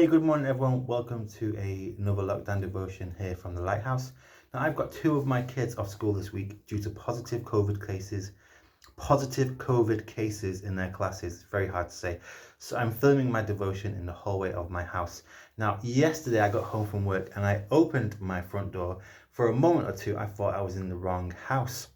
Hey, good morning, everyone. Welcome to another lockdown devotion here from the Lighthouse. Now, I've got two of my kids off school this week due to positive COVID cases. Positive COVID cases in their classes. Very hard to say. So I'm filming my devotion in the hallway of my house. Now, yesterday I got home from work and I opened my front door. For a moment or two, I thought I was in the wrong house.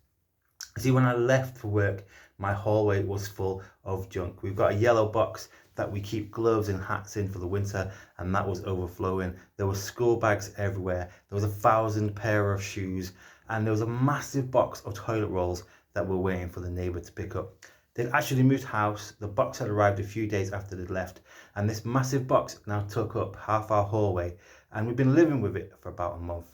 See, when I left for work, my hallway was full of junk. We've got a yellow box that we keep gloves and hats in for the winter, and that was overflowing. There were school bags everywhere. There was 1,000 pair of shoes, and there was a massive box of toilet rolls that were waiting for the neighbour to pick up. They'd actually moved house. The box had arrived a few days after they'd left, and this massive box now took up half our hallway, and we've been living with it for about a month.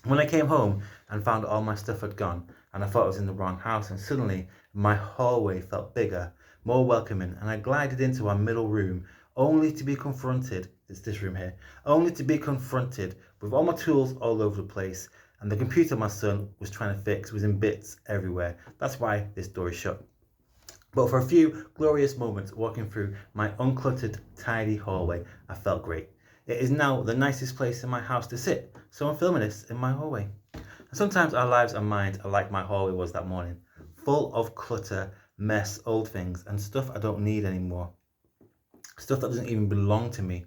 When I came home and found all my stuff had gone, and I thought I was in the wrong house, and suddenly my hallway felt bigger, more welcoming, and I glided into our middle room, only to be confronted, it's this room here, only to be confronted with all my tools all over the place, and the computer my son was trying to fix was in bits everywhere. That's why this door is shut. But for a few glorious moments walking through my uncluttered, tidy hallway, I felt great. It is now the nicest place in my house to sit, so I'm filming this in my hallway. And sometimes our lives and minds are like my hallway was that morning, full of clutter, mess, old things, and stuff I don't need anymore. Stuff that doesn't even belong to me.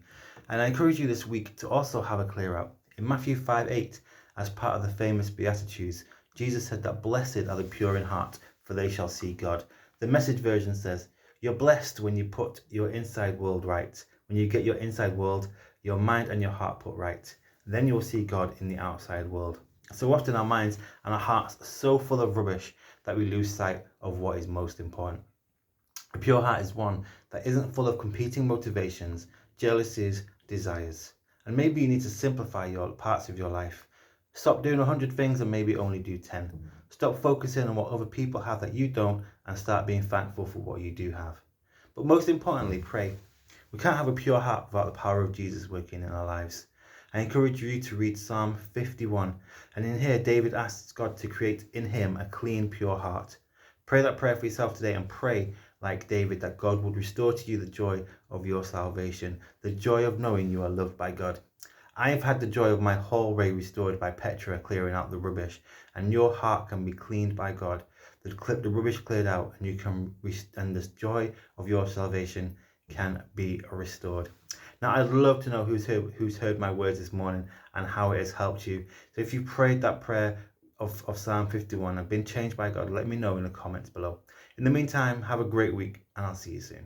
And I encourage you this week to also have a clear out. In Matthew 5:8, as part of the famous Beatitudes, Jesus said that blessed are the pure in heart, for they shall see God. The Message version says, you're blessed when you put your inside world right. When you get your inside world, your mind and your heart put right. Then you'll see God in the outside world. So often our minds and our hearts are so full of rubbish that we lose sight of what is most important. A pure heart is one that isn't full of competing motivations, jealousies, desires. And maybe you need to simplify your parts of your life. Stop doing 100 things and maybe only do 10. Stop focusing on what other people have that you don't and start being thankful for what you do have. But most importantly, pray. We can't have a pure heart without the power of Jesus working in our lives. I encourage you to read Psalm 51. And in here, David asks God to create in him a clean, pure heart. Pray that prayer for yourself today and pray like David that God would restore to you the joy of your salvation, the joy of knowing you are loved by God. I have had the joy of my hallway restored by Petra clearing out the rubbish, and your heart can be cleaned by God. The rubbish cleared out, and you can and the joy of your salvation can be restored. Now, I'd love to know who's heard my words this morning and how it has helped you. So if you prayed that prayer of Psalm 51 and been changed by God, let me know in the comments below. In the meantime, have a great week, and I'll see you soon.